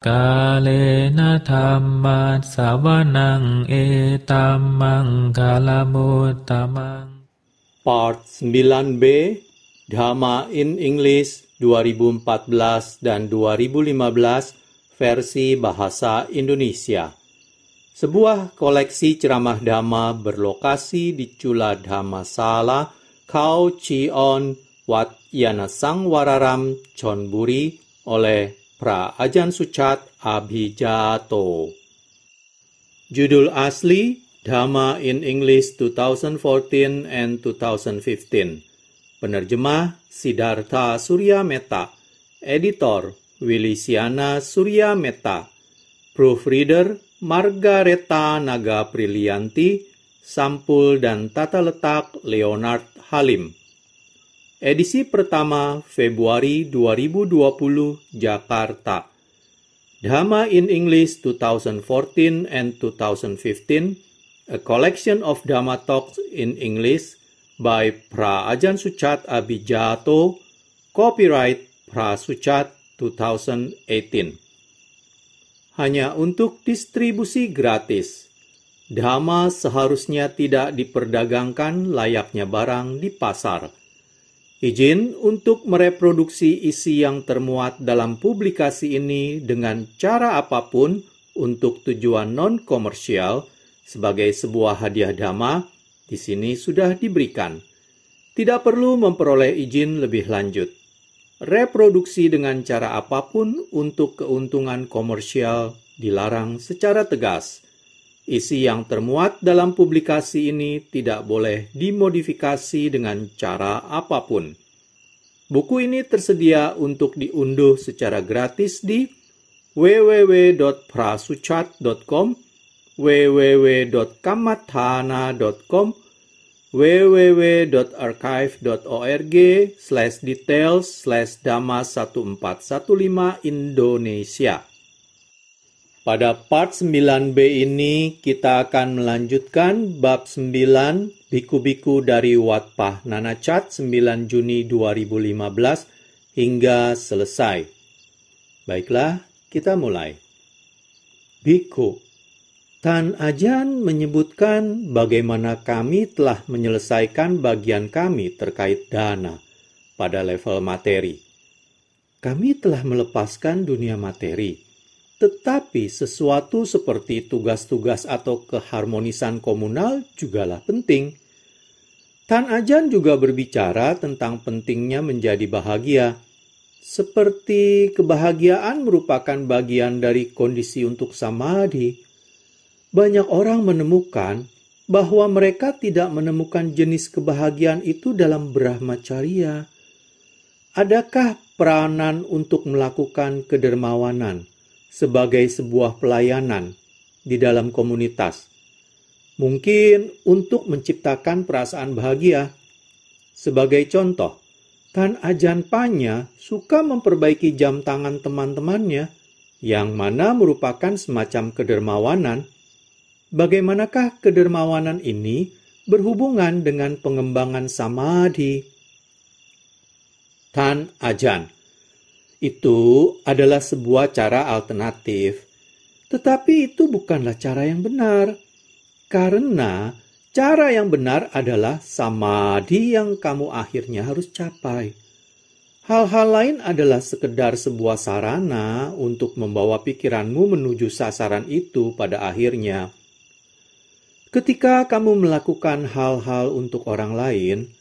Kalena dhamma sawanang etamang kalamutamang. Part 9B Dhamma in English 2014 dan 2015 versi bahasa Indonesia. Sebuah koleksi ceramah Dhamma berlokasi di Chula Dhammasala, Khao Chi-on, Wat Yanasangwararam, Chonburi oleh Pra Ajahn Suchat Abhijato. Judul asli Dhamma in English 2014 and 2015. Penerjemah Siddhartha Surya Metta. Editor Wilisiana Surya Metta. Proofreader Margareta Naga Prilianti. Sampul dan tata letak Leonard Halim. Edisi pertama Februari 2020, Jakarta. Dhamma in English 2014 and 2015, a collection of Dhamma talks in English by Pra Ajahn Suchat Abhijato, copyright Pra Suchat 2018. Hanya untuk distribusi gratis. Dhamma seharusnya tidak diperdagangkan layaknya barang di pasar. Izin untuk mereproduksi isi yang termuat dalam publikasi ini dengan cara apapun untuk tujuan non-komersial sebagai sebuah hadiah Dhamma di sini sudah diberikan. Tidak perlu memperoleh izin lebih lanjut. Reproduksi dengan cara apapun untuk keuntungan komersial dilarang secara tegas. Isi yang termuat dalam publikasi ini tidak boleh dimodifikasi dengan cara apapun. Buku ini tersedia untuk diunduh secara gratis di www.prasuchat.com, www.kamathana.com, www.archive.org/details/dhamma1415 Indonesia. Pada part 9B ini kita akan melanjutkan bab 9 biku-biku dari Wat Pah Nanachat 9 Juni 2015 hingga selesai. Baiklah, kita mulai. Biku, Tan Ajahn menyebutkan bagaimana kami telah menyelesaikan bagian kami terkait dana pada level materi. Kami telah melepaskan dunia materi. Tetapi sesuatu seperti tugas-tugas atau keharmonisan komunal jugalah penting. Tan Ajahn juga berbicara tentang pentingnya menjadi bahagia. Seperti kebahagiaan merupakan bagian dari kondisi untuk samadhi. Banyak orang menemukan bahwa mereka tidak menemukan jenis kebahagiaan itu dalam Brahmacharya. Adakah peranan untuk melakukan kedermawanan sebagai sebuah pelayanan di dalam komunitas? Mungkin untuk menciptakan perasaan bahagia. Sebagai contoh, Tan Ajahn Panya suka memperbaiki jam tangan teman-temannya, yang mana merupakan semacam kedermawanan. Bagaimanakah kedermawanan ini berhubungan dengan pengembangan samadhi? Tan Ajahn, itu adalah sebuah cara alternatif. Tetapi itu bukanlah cara yang benar. Karena cara yang benar adalah samadhi yang kamu akhirnya harus capai. Hal-hal lain adalah sekedar sebuah sarana untuk membawa pikiranmu menuju sasaran itu pada akhirnya. Ketika kamu melakukan hal-hal untuk orang lain,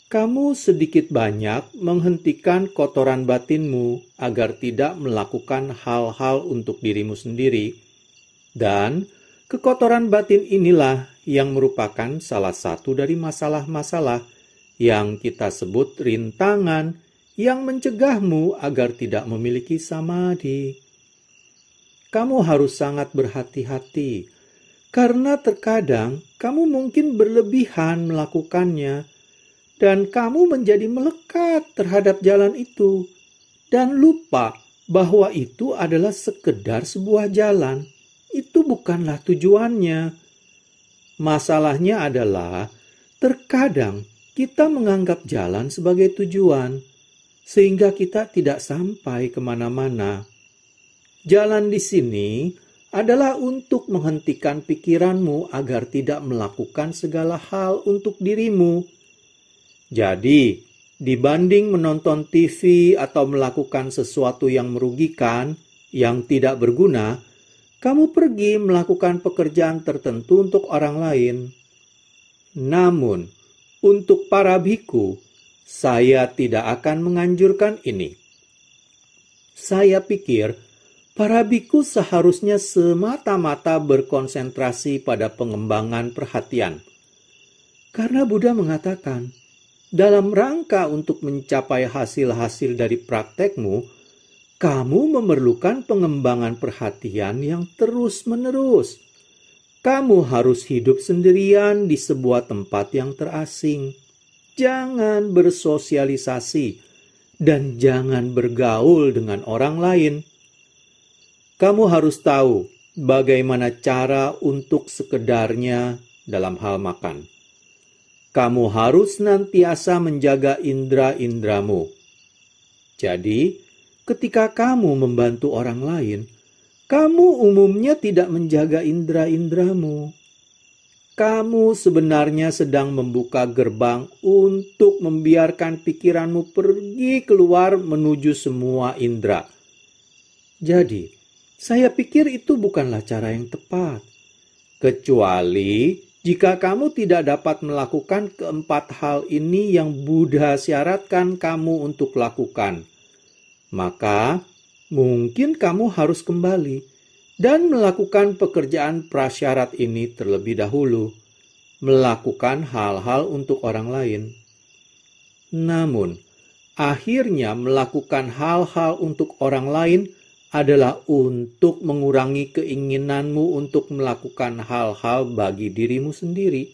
kamu sedikit banyak menghentikan kotoran batinmu agar tidak melakukan hal-hal untuk dirimu sendiri. Dan kekotoran batin inilah yang merupakan salah satu dari masalah-masalah yang kita sebut rintangan yang mencegahmu agar tidak memiliki samadhi. Kamu harus sangat berhati-hati, karena terkadang kamu mungkin berlebihan melakukannya, dan kamu menjadi melekat terhadap jalan itu, dan lupa bahwa itu adalah sekedar sebuah jalan. Itu bukanlah tujuannya. Masalahnya adalah, terkadang kita menganggap jalan sebagai tujuan, sehingga kita tidak sampai kemana-mana. Jalan di sini adalah untuk menghentikan pikiranmu agar tidak melakukan segala hal untuk dirimu. Jadi, dibanding menonton TV atau melakukan sesuatu yang merugikan, yang tidak berguna, kamu pergi melakukan pekerjaan tertentu untuk orang lain. Namun, untuk para biku, saya tidak akan menganjurkan ini. Saya pikir para biku seharusnya semata-mata berkonsentrasi pada pengembangan perhatian. Karena Buddha mengatakan, dalam rangka untuk mencapai hasil-hasil dari praktekmu, kamu memerlukan pengembangan perhatian yang terus-menerus. Kamu harus hidup sendirian di sebuah tempat yang terasing. Jangan bersosialisasi dan jangan bergaul dengan orang lain. Kamu harus tahu bagaimana cara untuk sekedarnya dalam hal makan. Kamu harus senantiasa menjaga indera-inderamu. Jadi, ketika kamu membantu orang lain, kamu umumnya tidak menjaga indera-inderamu. Kamu sebenarnya sedang membuka gerbang untuk membiarkan pikiranmu pergi keluar menuju semua indera. Jadi, saya pikir itu bukanlah cara yang tepat. Kecuali jika kamu tidak dapat melakukan keempat hal ini yang Buddha syaratkan kamu untuk lakukan, maka mungkin kamu harus kembali dan melakukan pekerjaan prasyarat ini terlebih dahulu, melakukan hal-hal untuk orang lain. Namun, akhirnya melakukan hal-hal untuk orang lain adalah untuk mengurangi keinginanmu untuk melakukan hal-hal bagi dirimu sendiri.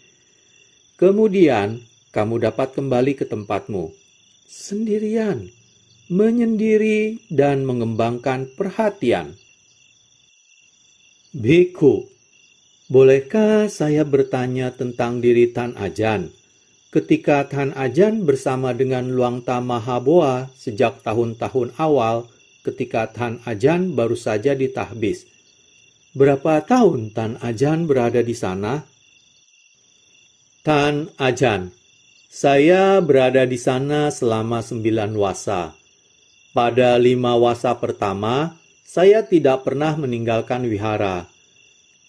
Kemudian, kamu dapat kembali ke tempatmu, sendirian, menyendiri dan mengembangkan perhatian. Bhikkhu, bolehkah saya bertanya tentang diri Tan Ajahn? Ketika Tan Ajahn bersama dengan Luangta Mahaboa sejak tahun-tahun awal, ketika Tan Ajahn baru saja ditahbis. Berapa tahun Tan Ajahn berada di sana? Tan Ajahn, saya berada di sana selama 9 wasa. Pada 5 wasa pertama, saya tidak pernah meninggalkan wihara.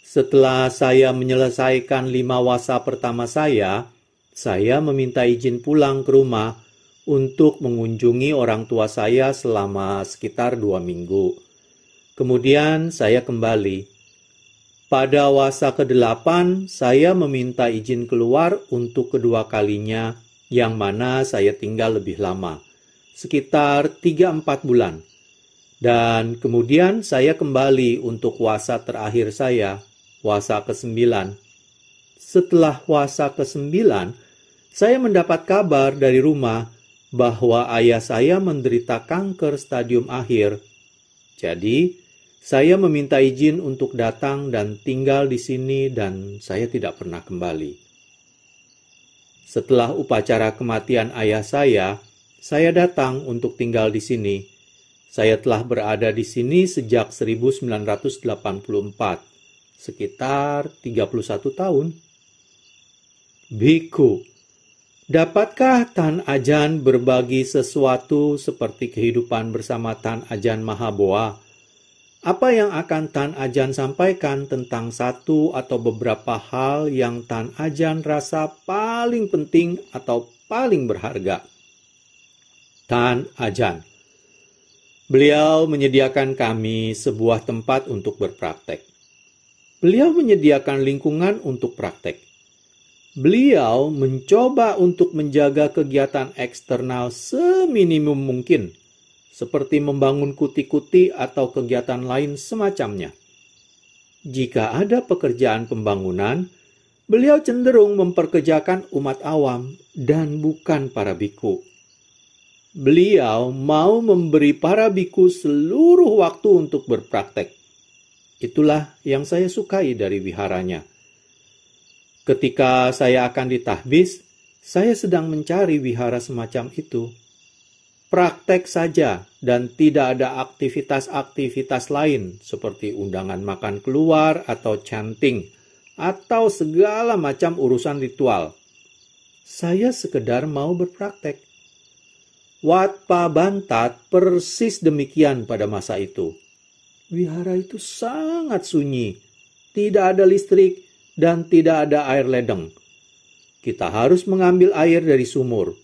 Setelah saya menyelesaikan 5 wasa pertama saya meminta izin pulang ke rumah untuk mengunjungi orang tua saya selama sekitar 2 minggu. Kemudian saya kembali. Pada wasa ke-8, saya meminta izin keluar untuk kedua kalinya, yang mana saya tinggal lebih lama, sekitar 3-4 bulan. Dan kemudian saya kembali untuk wasa terakhir saya, wasa ke-9. Setelah wasa ke-9, saya mendapat kabar dari rumah bahwa ayah saya menderita kanker stadium akhir. Jadi, saya meminta izin untuk datang dan tinggal di sini dan saya tidak pernah kembali. Setelah upacara kematian ayah saya datang untuk tinggal di sini. Saya telah berada di sini sejak 1984, sekitar 31 tahun. Bhikkhu, dapatkah Tan Ajahn berbagi sesuatu seperti kehidupan bersama Tan Ajahn Mahaboa? Apa yang akan Tan Ajahn sampaikan tentang satu atau beberapa hal yang Tan Ajahn rasa paling penting atau paling berharga? Tan Ajahn, beliau menyediakan kami sebuah tempat untuk berpraktek. Beliau menyediakan lingkungan untuk praktek. Beliau mencoba untuk menjaga kegiatan eksternal seminimum mungkin, seperti membangun kuti-kuti atau kegiatan lain semacamnya. Jika ada pekerjaan pembangunan, beliau cenderung memperkerjakan umat awam dan bukan para biku. Beliau mau memberi para biku seluruh waktu untuk berpraktek. Itulah yang saya sukai dari wiharanya. Ketika saya akan ditahbis, saya sedang mencari wihara semacam itu. praktek saja dan tidak ada aktivitas-aktivitas lain seperti undangan makan keluar atau chanting atau segala macam urusan ritual. Saya sekedar mau berpraktek. Wat Pa Bantat persis demikian pada masa itu. Wihara itu sangat sunyi, tidak ada listrik dan tidak ada air ledeng. Kita harus mengambil air dari sumur.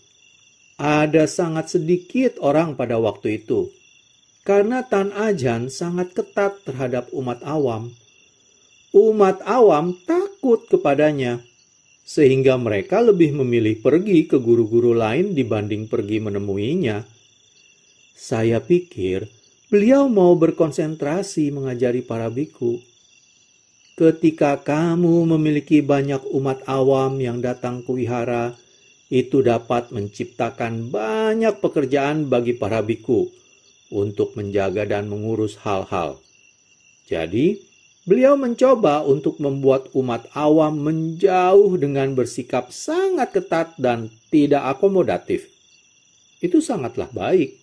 Ada sangat sedikit orang pada waktu itu, karena Tan Ajahn sangat ketat terhadap umat awam. Umat awam takut kepadanya, sehingga mereka lebih memilih pergi ke guru-guru lain dibanding pergi menemuinya. Saya pikir beliau mau berkonsentrasi mengajari para biku. Ketika kamu memiliki banyak umat awam yang datang ke wihara, itu dapat menciptakan banyak pekerjaan bagi para biku untuk menjaga dan mengurus hal-hal. Jadi, beliau mencoba untuk membuat umat awam menjauh dengan bersikap sangat ketat dan tidak akomodatif. Itu sangatlah baik.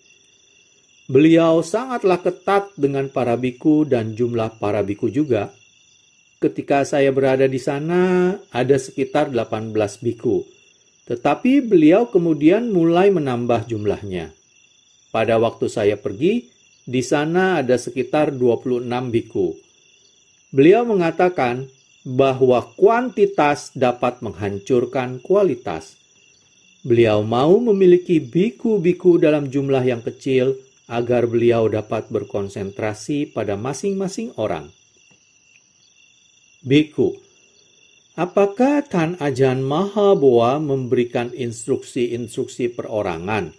Beliau sangatlah ketat dengan para biku dan jumlah para biku juga. Ketika saya berada di sana, ada sekitar 18 biku. Tetapi beliau kemudian mulai menambah jumlahnya. Pada waktu saya pergi, di sana ada sekitar 26 biku. Beliau mengatakan bahwa kuantitas dapat menghancurkan kualitas. Beliau mau memiliki biku-biku dalam jumlah yang kecil agar beliau dapat berkonsentrasi pada masing-masing orang. Biku, apakah Tan Ajahn Mahaboa memberikan instruksi-instruksi perorangan?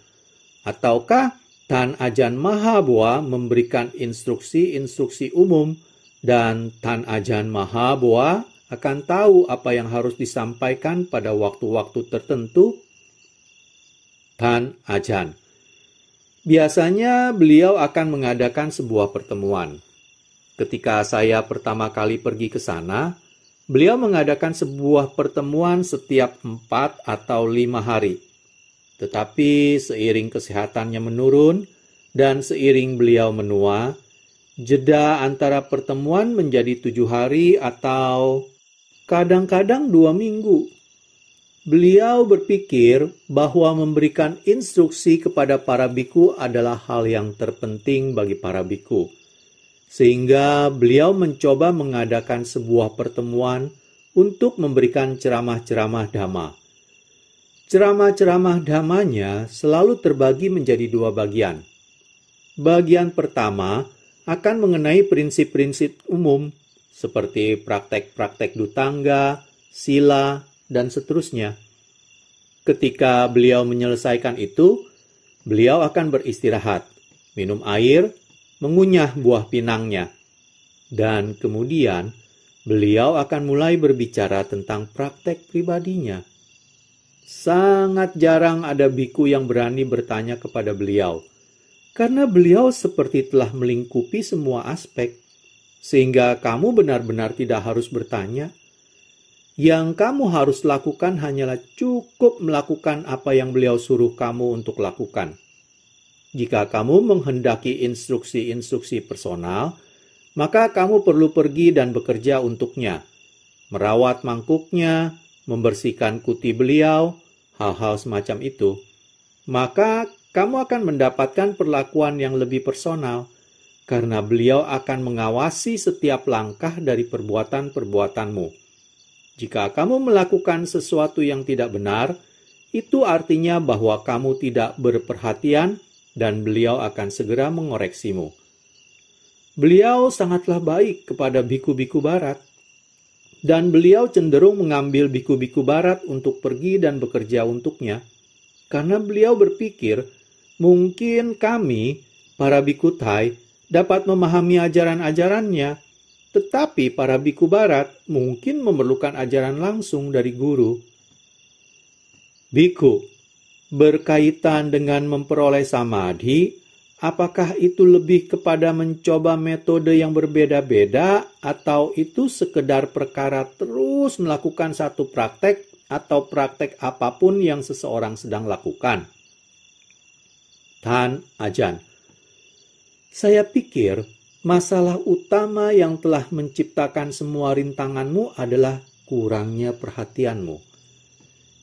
Ataukah Tan Ajahn Mahaboa memberikan instruksi-instruksi umum dan Tan Ajahn Mahaboa akan tahu apa yang harus disampaikan pada waktu-waktu tertentu? Tan Ajahn, biasanya beliau akan mengadakan sebuah pertemuan. Ketika saya pertama kali pergi ke sana, beliau mengadakan sebuah pertemuan setiap 4 atau 5 hari. Tetapi seiring kesehatannya menurun dan seiring beliau menua, jeda antara pertemuan menjadi 7 hari atau kadang-kadang 2 minggu. Beliau berpikir bahwa memberikan instruksi kepada para biku adalah hal yang terpenting bagi para biku. Sehingga beliau mencoba mengadakan sebuah pertemuan untuk memberikan ceramah-ceramah dhamma. Ceramah-ceramah dhammanya selalu terbagi menjadi 2 bagian. Bagian pertama akan mengenai prinsip-prinsip umum seperti praktek-praktek dutangga, sila, dan seterusnya. Ketika beliau menyelesaikan itu, beliau akan beristirahat, minum air, mengunyah buah pinangnya, dan kemudian beliau akan mulai berbicara tentang praktek pribadinya. Sangat jarang ada biku yang berani bertanya kepada beliau, karena beliau seperti telah melingkupi semua aspek, sehingga kamu benar-benar tidak harus bertanya. Yang kamu harus lakukan hanyalah cukup melakukan apa yang beliau suruh kamu untuk lakukan. Jika kamu menghendaki instruksi-instruksi personal, maka kamu perlu pergi dan bekerja untuknya, merawat mangkuknya, membersihkan kuti beliau, hal-hal semacam itu. Maka kamu akan mendapatkan perlakuan yang lebih personal, karena beliau akan mengawasi setiap langkah dari perbuatan-perbuatanmu. Jika kamu melakukan sesuatu yang tidak benar, itu artinya bahwa kamu tidak berperhatian dan beliau akan segera mengoreksimu. Beliau sangatlah baik kepada biku-biku barat, dan beliau cenderung mengambil biku-biku barat untuk pergi dan bekerja untuknya, karena beliau berpikir mungkin kami, para biku Thai, dapat memahami ajaran-ajarannya, tetapi para biku barat mungkin memerlukan ajaran langsung dari guru. Biku, berkaitan dengan memperoleh samadhi, apakah itu lebih kepada mencoba metode yang berbeda-beda atau itu sekedar perkara terus melakukan satu praktek atau praktek apapun yang seseorang sedang lakukan? Tan Ajahn. Saya pikir masalah utama yang telah menciptakan semua rintanganmu adalah kurangnya perhatianmu.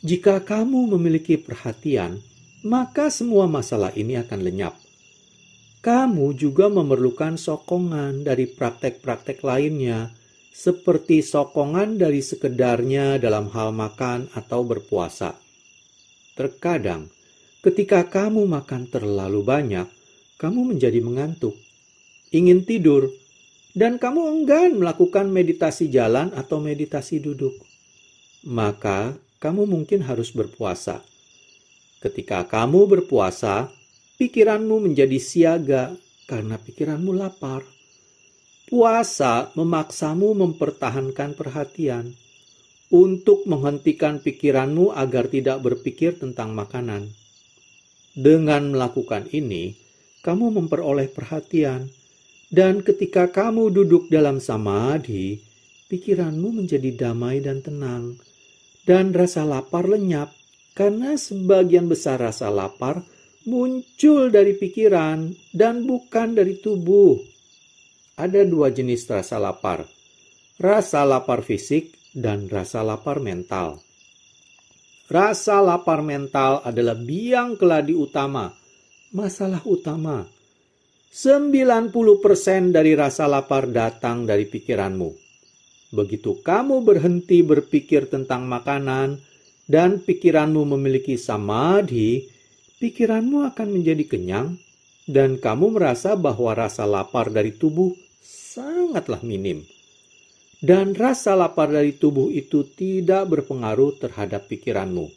Jika kamu memiliki perhatian, maka semua masalah ini akan lenyap. Kamu juga memerlukan sokongan dari praktek-praktek lainnya, seperti sokongan dari sekedarnya dalam hal makan atau berpuasa. Terkadang, ketika kamu makan terlalu banyak, kamu menjadi mengantuk, ingin tidur, dan kamu enggan melakukan meditasi jalan atau meditasi duduk. Maka, kamu mungkin harus berpuasa. Ketika kamu berpuasa, pikiranmu menjadi siaga karena pikiranmu lapar. Puasa memaksamu mempertahankan perhatian untuk menghentikan pikiranmu agar tidak berpikir tentang makanan. Dengan melakukan ini, kamu memperoleh perhatian, dan ketika kamu duduk dalam samadhi, pikiranmu menjadi damai dan tenang, dan rasa lapar lenyap, karena sebagian besar rasa lapar muncul dari pikiran dan bukan dari tubuh. Ada dua jenis rasa lapar, rasa lapar fisik dan rasa lapar mental. Rasa lapar mental adalah biang keladi utama, masalah utama. 90% dari rasa lapar datang dari pikiranmu. Begitu kamu berhenti berpikir tentang makanan dan pikiranmu memiliki samadhi, pikiranmu akan menjadi kenyang dan kamu merasa bahwa rasa lapar dari tubuh sangatlah minim. Dan rasa lapar dari tubuh itu tidak berpengaruh terhadap pikiranmu.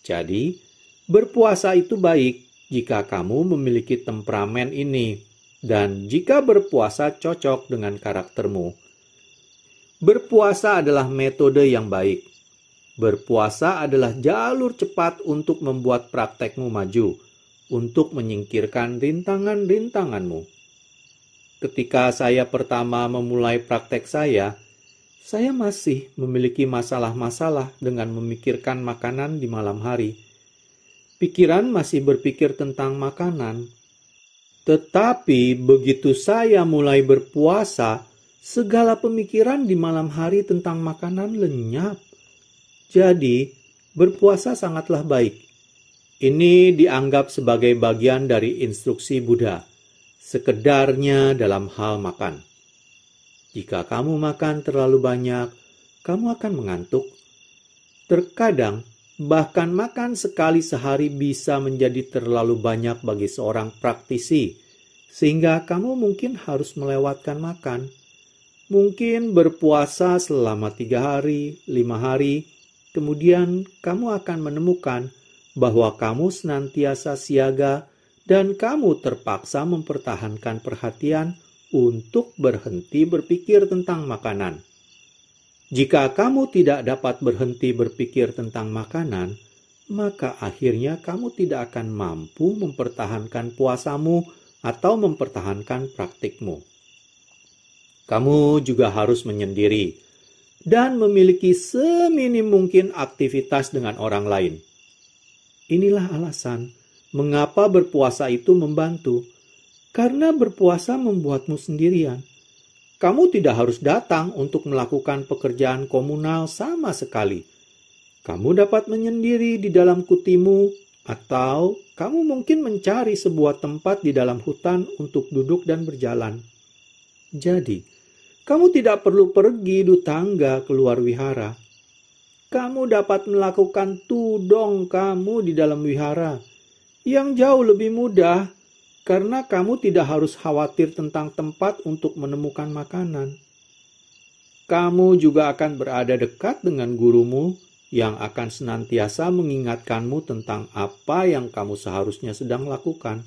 Jadi, berpuasa itu baik jika kamu memiliki temperamen ini, dan jika berpuasa cocok dengan karaktermu. Berpuasa adalah metode yang baik. Berpuasa adalah jalur cepat untuk membuat praktekmu maju, untuk menyingkirkan rintangan-rintanganmu. Ketika saya pertama memulai praktek saya masih memiliki masalah-masalah dengan memikirkan makanan di malam hari. Pikiran masih berpikir tentang makanan. Tetapi begitu saya mulai berpuasa, segala pemikiran di malam hari tentang makanan lenyap. Jadi, berpuasa sangatlah baik. Ini dianggap sebagai bagian dari instruksi Buddha, sekedarnya dalam hal makan. Jika kamu makan terlalu banyak, kamu akan mengantuk. Terkadang, bahkan makan sekali sehari bisa menjadi terlalu banyak bagi seorang praktisi, sehingga kamu mungkin harus melewatkan makan. Mungkin berpuasa selama 3 hari, 5 hari, kemudian kamu akan menemukan bahwa kamu senantiasa siaga dan kamu terpaksa mempertahankan perhatian untuk berhenti berpikir tentang makanan. Jika kamu tidak dapat berhenti berpikir tentang makanan, maka akhirnya kamu tidak akan mampu mempertahankan puasamu atau mempertahankan praktikmu. Kamu juga harus menyendiri dan memiliki seminim mungkin aktivitas dengan orang lain. Inilah alasan mengapa berpuasa itu membantu. Karena berpuasa membuatmu sendirian. Kamu tidak harus datang untuk melakukan pekerjaan komunal sama sekali. Kamu dapat menyendiri di dalam kutimu, atau kamu mungkin mencari sebuah tempat di dalam hutan untuk duduk dan berjalan. Jadi, kamu tidak perlu pergi tangga keluar wihara. Kamu dapat melakukan tudong kamu di dalam wihara, yang jauh lebih mudah, karena kamu tidak harus khawatir tentang tempat untuk menemukan makanan. Kamu juga akan berada dekat dengan gurumu yang akan senantiasa mengingatkanmu tentang apa yang kamu seharusnya sedang lakukan.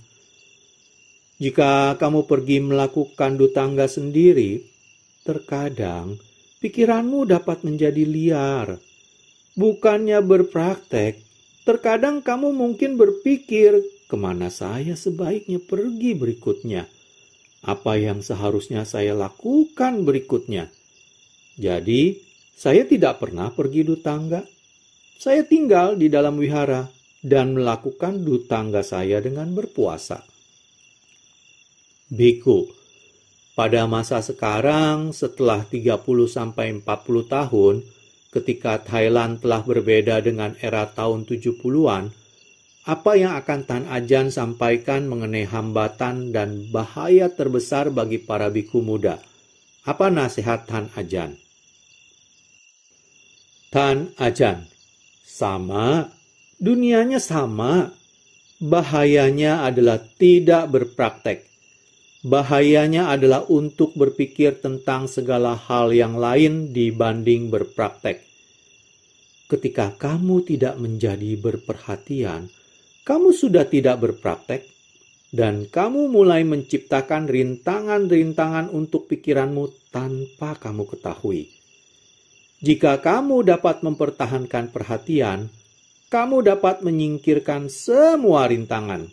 Jika kamu pergi melakukan dutangga sendiri, terkadang pikiranmu dapat menjadi liar. Bukannya berpraktek, terkadang kamu mungkin berpikir, kemana saya sebaiknya pergi berikutnya? Apa yang seharusnya saya lakukan berikutnya? Jadi, saya tidak pernah pergi dutangga. Saya tinggal di dalam wihara dan melakukan dutangga saya dengan berpuasa. Biku, pada masa sekarang setelah 30-40 tahun, ketika Thailand telah berbeda dengan era tahun 70-an, apa yang akan Tan Ajahn sampaikan mengenai hambatan dan bahaya terbesar bagi para biku muda? Apa nasihat Tan Ajahn? Tan Ajahn, sama, dunianya sama. Bahayanya adalah tidak berpraktek. Bahayanya adalah untuk berpikir tentang segala hal yang lain dibanding berpraktek. Ketika kamu tidak menjadi berperhatian, kamu sudah tidak berpraktek, dan kamu mulai menciptakan rintangan-rintangan untuk pikiranmu tanpa kamu ketahui. Jika kamu dapat mempertahankan perhatian, kamu dapat menyingkirkan semua rintangan.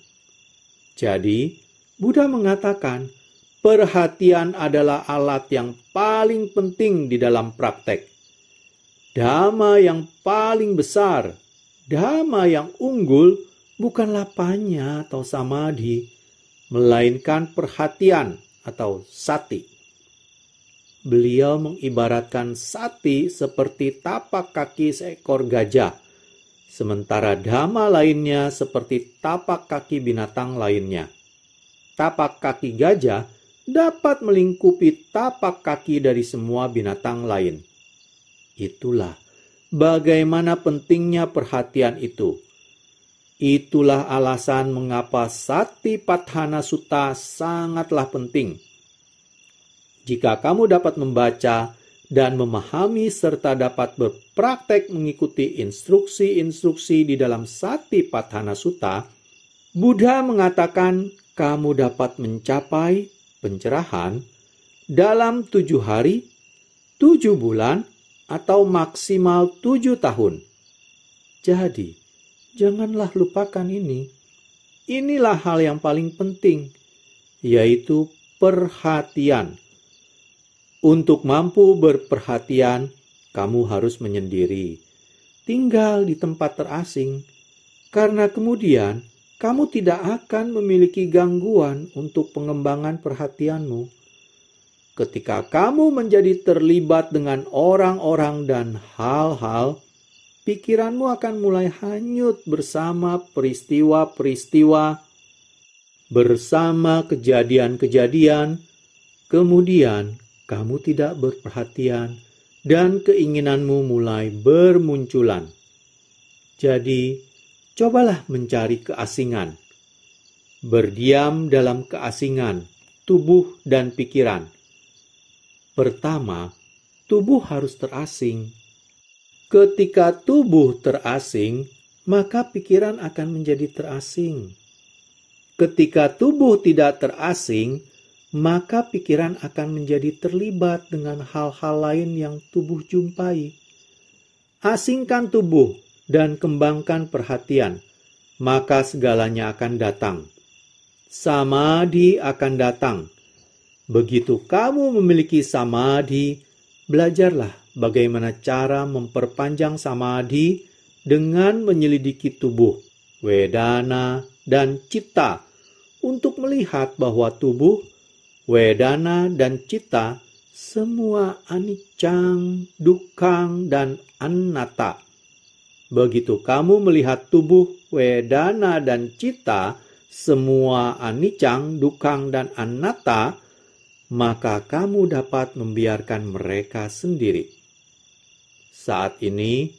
Jadi, Buddha mengatakan, perhatian adalah alat yang paling penting di dalam praktek. Dhamma yang paling besar, dhamma yang unggul, bukanlah panya atau samadhi, melainkan perhatian atau sati. Beliau mengibaratkan sati seperti tapak kaki seekor gajah, sementara dhamma lainnya seperti tapak kaki binatang lainnya. Tapak kaki gajah dapat melingkupi tapak kaki dari semua binatang lain. Itulah bagaimana pentingnya perhatian itu. Itulah alasan mengapa Satipatthana Sutta sangatlah penting. Jika kamu dapat membaca dan memahami serta dapat berpraktek mengikuti instruksi-instruksi di dalam Satipatthana Sutta, Buddha mengatakan kamu dapat mencapai pencerahan dalam 7 hari, 7 bulan, atau maksimal 7 tahun. Jadi, janganlah lupakan ini. Inilah hal yang paling penting, yaitu perhatian. Untuk mampu berperhatian, kamu harus menyendiri, tinggal di tempat terasing, karena kemudian kamu tidak akan memiliki gangguan untuk pengembangan perhatianmu. Ketika kamu menjadi terlibat dengan orang-orang dan hal-hal, pikiranmu akan mulai hanyut bersama peristiwa-peristiwa, bersama kejadian-kejadian, kemudian kamu tidak berperhatian dan keinginanmu mulai bermunculan. Jadi, cobalah mencari keasingan. Berdiam dalam keasingan, tubuh dan pikiran. Pertama, tubuh harus terasing. Ketika tubuh terasing, maka pikiran akan menjadi terasing. Ketika tubuh tidak terasing, maka pikiran akan menjadi terlibat dengan hal-hal lain yang tubuh jumpai. Asingkan tubuh dan kembangkan perhatian, maka segalanya akan datang. Samadhi akan datang. Begitu kamu memiliki samadhi, belajarlah bagaimana cara memperpanjang samadhi dengan menyelidiki tubuh, wedana, dan citta untuk melihat bahwa tubuh, wedana, dan citta semua anicang, dukkang, dan anatta. Begitu kamu melihat tubuh, wedana, dan citta semua anicang, dukkang, dan anatta, maka kamu dapat membiarkan mereka sendiri. Saat ini,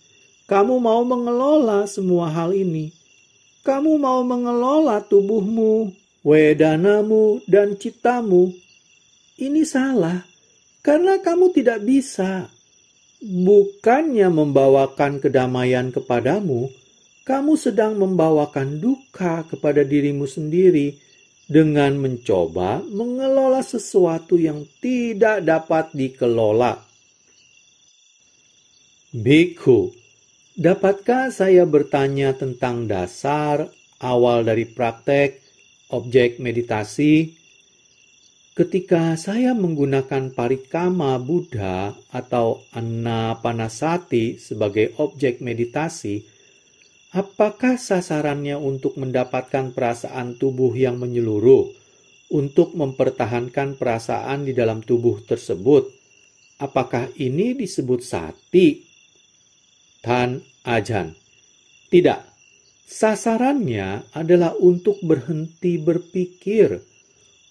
kamu mau mengelola semua hal ini. Kamu mau mengelola tubuhmu, wedanamu, dan cittamu. Ini salah, karena kamu tidak bisa. Bukannya membawakan kedamaian kepadamu, kamu sedang membawakan duka kepada dirimu sendiri dengan mencoba mengelola sesuatu yang tidak dapat dikelola. Bhikkhu, dapatkah saya bertanya tentang dasar awal dari praktek objek meditasi? Ketika saya menggunakan parikama Buddha atau anapanasati sebagai objek meditasi, Apakah sasarannya untuk mendapatkan perasaan tubuh yang menyeluruh, untuk mempertahankan perasaan di dalam tubuh tersebut? Apakah ini disebut sati? Tan Ajan. Tidak. Sasarannya adalah untuk berhenti berpikir,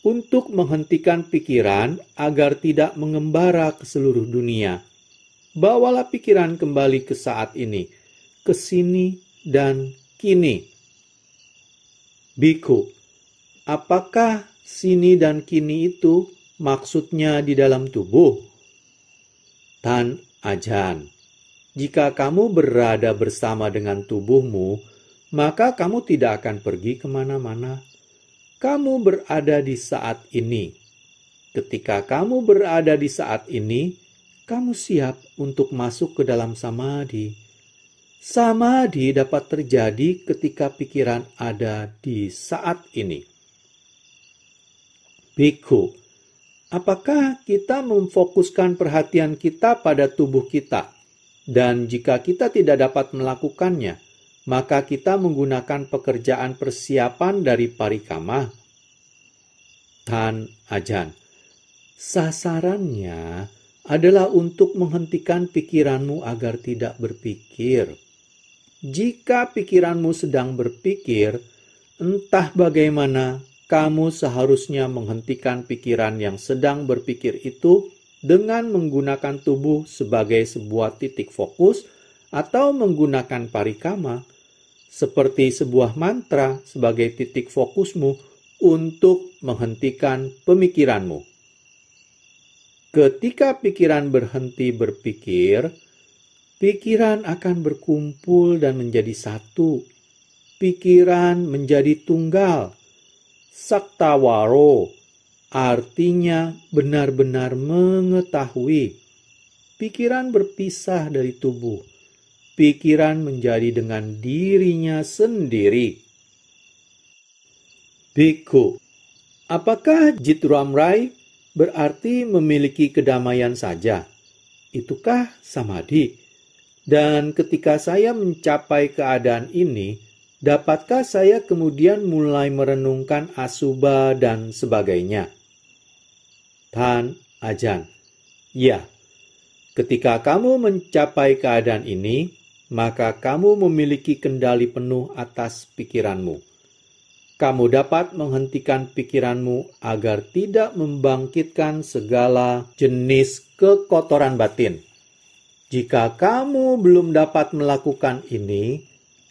untuk menghentikan pikiran agar tidak mengembara ke seluruh dunia. Bawalah pikiran kembali ke saat ini, ke sini dan kini. Biku, apakah sini dan kini itu maksudnya di dalam tubuh? Tan Ajan, jika kamu berada bersama dengan tubuhmu, maka kamu tidak akan pergi kemana-mana. Kamu berada di saat ini. Ketika kamu berada di saat ini, kamu siap untuk masuk ke dalam samadhi. Samadhi dapat terjadi ketika pikiran ada di saat ini. Bhikkhu, apakah kita memfokuskan perhatian kita pada tubuh kita? Dan jika kita tidak dapat melakukannya, maka kita menggunakan pekerjaan persiapan dari parikama? Tan Ajan, sasarannya adalah untuk menghentikan pikiranmu agar tidak berpikir. Jika pikiranmu sedang berpikir, entah bagaimana, kamu seharusnya menghentikan pikiran yang sedang berpikir itu dengan menggunakan tubuh sebagai sebuah titik fokus atau menggunakan parikama, seperti sebuah mantra sebagai titik fokusmu untuk menghentikan pemikiranmu. Ketika pikiran berhenti berpikir, pikiran akan berkumpul dan menjadi satu. Pikiran menjadi tunggal. Saktawaro artinya benar-benar mengetahui. Pikiran berpisah dari tubuh. Pikiran menjadi dengan dirinya sendiri. Bhikkhu, apakah Jitramrai berarti memiliki kedamaian saja? Itukah samadhi? Dan ketika saya mencapai keadaan ini, dapatkah saya kemudian mulai merenungkan asubha dan sebagainya? Tan Ajan, ya. Ketika kamu mencapai keadaan ini, maka kamu memiliki kendali penuh atas pikiranmu. Kamu dapat menghentikan pikiranmu agar tidak membangkitkan segala jenis kekotoran batin. Jika kamu belum dapat melakukan ini,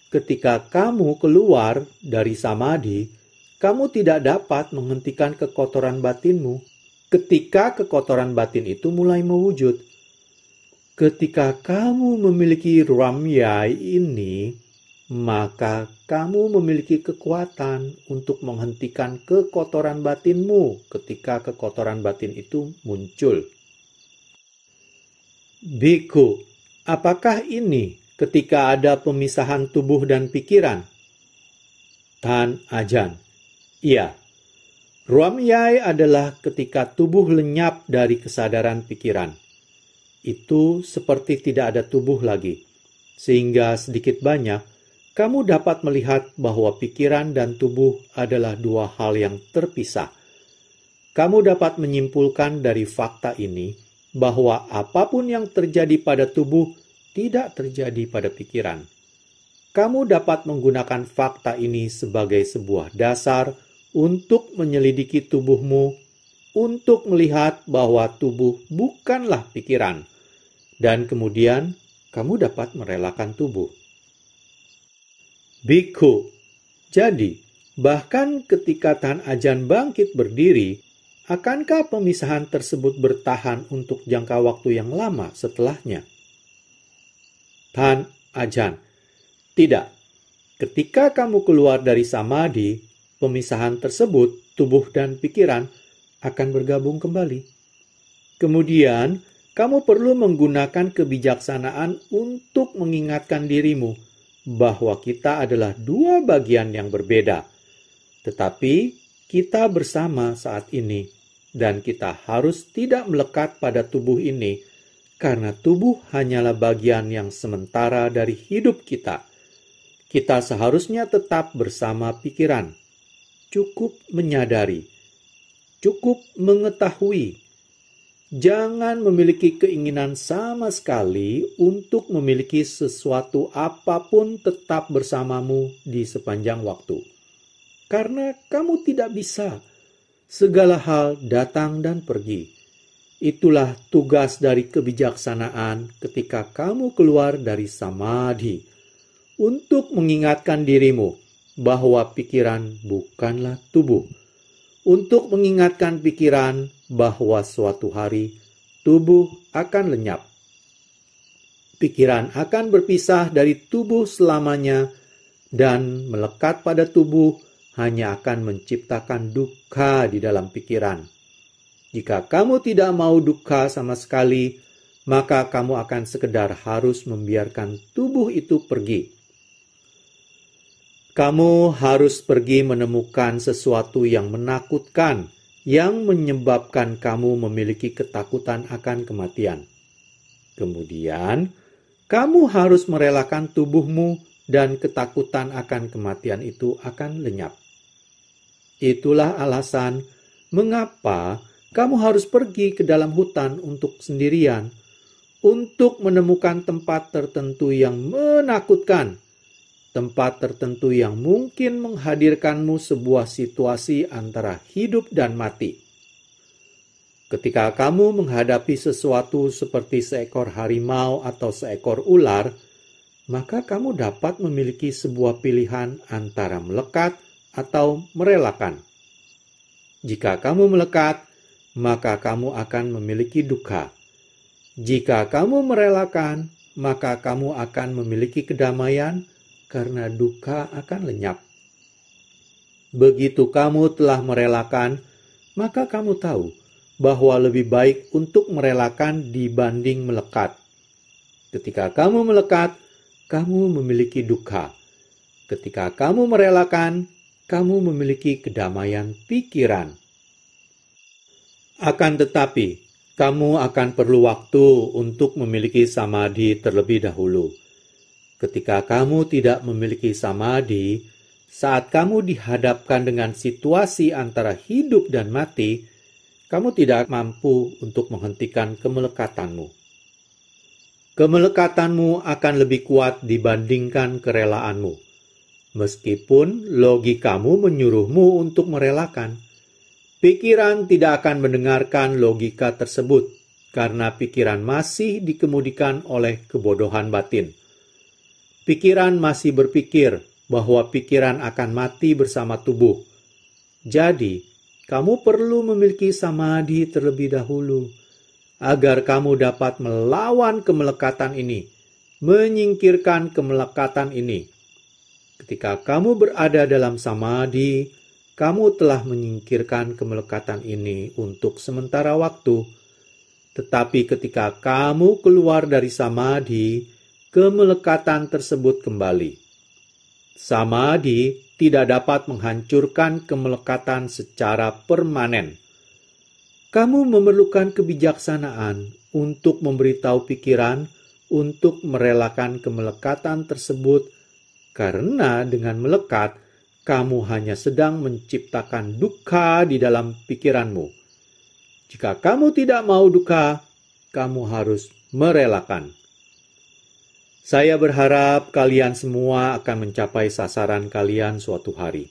ketika kamu keluar dari samadhi, kamu tidak dapat menghentikan kekotoran batinmu. Ketika kekotoran batin itu mulai mewujud. Ketika kamu memiliki ramyai ini, maka kamu memiliki kekuatan untuk menghentikan kekotoran batinmu ketika kekotoran batin itu muncul. Bhikkhu, apakah ini ketika ada pemisahan tubuh dan pikiran? Tan Ajan, iya. Ramyai adalah ketika tubuh lenyap dari kesadaran pikiran. Itu seperti tidak ada tubuh lagi, sehingga sedikit banyak kamu dapat melihat bahwa pikiran dan tubuh adalah dua hal yang terpisah. Kamu dapat menyimpulkan dari fakta ini bahwa apapun yang terjadi pada tubuh tidak terjadi pada pikiran. Kamu dapat menggunakan fakta ini sebagai sebuah dasar untuk menyelidiki tubuhmu, untuk melihat bahwa tubuh bukanlah pikiran, dan kemudian kamu dapat merelakan tubuh. Bhikkhu, jadi bahkan ketika Tan Ajan bangkit berdiri, akankah pemisahan tersebut bertahan untuk jangka waktu yang lama setelahnya? Tan Ajan, tidak. Ketika kamu keluar dari samadhi, pemisahan tersebut, tubuh dan pikiran, akan bergabung kembali. Kemudian, kamu perlu menggunakan kebijaksanaan untuk mengingatkan dirimu bahwa kita adalah dua bagian yang berbeda. Tetapi, kita bersama saat ini, dan kita harus tidak melekat pada tubuh ini, karena tubuh hanyalah bagian yang sementara dari hidup kita. Kita seharusnya tetap bersama pikiran. Cukup menyadari, cukup mengetahui. Jangan memiliki keinginan sama sekali untuk memiliki sesuatu apapun tetap bersamamu di sepanjang waktu. Karena kamu tidak bisa. Segala hal datang dan pergi. Itulah tugas dari kebijaksanaan ketika kamu keluar dari samadhi. Untuk mengingatkan dirimu bahwa pikiran bukanlah tubuh. Untuk mengingatkan pikiran bahwa suatu hari tubuh akan lenyap. Pikiran akan berpisah dari tubuh selamanya dan melekat pada tubuh hanya akan menciptakan duka di dalam pikiran. Jika kamu tidak mau duka sama sekali, maka kamu akan sekedar harus membiarkan tubuh itu pergi. Kamu harus pergi menemukan sesuatu yang menakutkan, yang menyebabkan kamu memiliki ketakutan akan kematian. Kemudian, kamu harus merelakan tubuhmu dan ketakutan akan kematian itu akan lenyap. Itulah alasan mengapa kamu harus pergi ke dalam hutan untuk sendirian, untuk menemukan tempat tertentu yang menakutkan, tempat tertentu yang mungkin menghadirkanmu sebuah situasi antara hidup dan mati. Ketika kamu menghadapi sesuatu seperti seekor harimau atau seekor ular, maka kamu dapat memiliki sebuah pilihan antara melekat atau merelakan. Jika kamu melekat, maka kamu akan memiliki duka. Jika kamu merelakan, maka kamu akan memiliki kedamaian karena duka akan lenyap. Begitu kamu telah merelakan, maka kamu tahu bahwa lebih baik untuk merelakan dibanding melekat. Ketika kamu melekat, kamu memiliki duka. Ketika kamu merelakan, kamu memiliki kedamaian pikiran. Akan tetapi, kamu akan perlu waktu untuk memiliki samadhi terlebih dahulu. Ketika kamu tidak memiliki samadhi, saat kamu dihadapkan dengan situasi antara hidup dan mati, kamu tidak mampu untuk menghentikan kemelekatanmu. Kemelekatanmu akan lebih kuat dibandingkan kerelaanmu. Meskipun logikamu menyuruhmu untuk merelakan, pikiran tidak akan mendengarkan logika tersebut karena pikiran masih dikemudikan oleh kebodohan batin. Pikiran masih berpikir bahwa pikiran akan mati bersama tubuh. Jadi, kamu perlu memiliki samadhi terlebih dahulu agar kamu dapat melawan kemelekatan ini, menyingkirkan kemelekatan ini. Ketika kamu berada dalam samadhi, kamu telah menyingkirkan kemelekatan ini untuk sementara waktu. Tetapi ketika kamu keluar dari samadhi, kemelekatan tersebut kembali. Samadhi tidak dapat menghancurkan kemelekatan secara permanen. Kamu memerlukan kebijaksanaan untuk memberitahu pikiran untuk merelakan kemelekatan tersebut, karena dengan melekat, kamu hanya sedang menciptakan duka di dalam pikiranmu. Jika kamu tidak mau duka, kamu harus merelakan. Saya berharap kalian semua akan mencapai sasaran kalian suatu hari.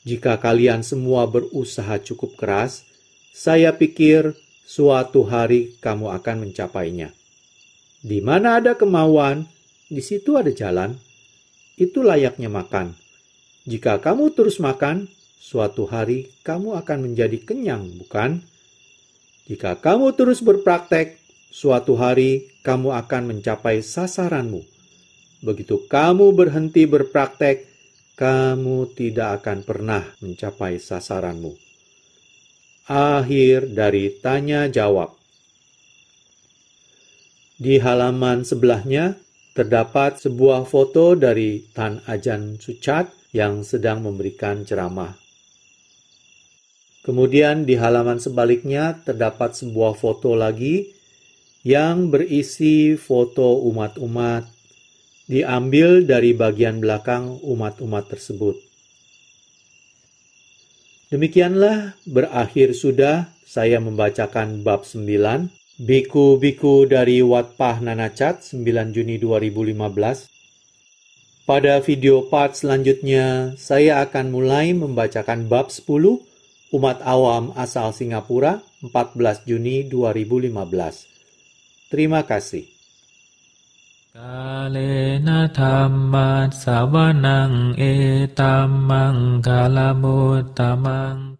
Jika kalian semua berusaha cukup keras, saya pikir suatu hari kamu akan mencapainya. Di mana ada kemauan, di situ ada jalan. Itu layaknya makan. Jika kamu terus makan, suatu hari kamu akan menjadi kenyang, bukan? Jika kamu terus berpraktek, suatu hari kamu akan mencapai sasaranmu. Begitu kamu berhenti berpraktek, kamu tidak akan pernah mencapai sasaranmu. Akhir dari tanya jawab. Di halaman sebelahnya terdapat sebuah foto dari Tan Ajahn Suchat yang sedang memberikan ceramah. Kemudian di halaman sebaliknya terdapat sebuah foto lagi yang berisi foto umat-umat diambil dari bagian belakang umat-umat tersebut. Demikianlah berakhir sudah saya membacakan bab 9, Biku-biku dari Wat Pah Nanachat 9 Juni 2015. Pada video part selanjutnya, saya akan mulai membacakan bab 10, Umat Awam asal Singapura 14 Juni 2015. Terima kasih. Kalena dhammat savanang etamang kalamutamang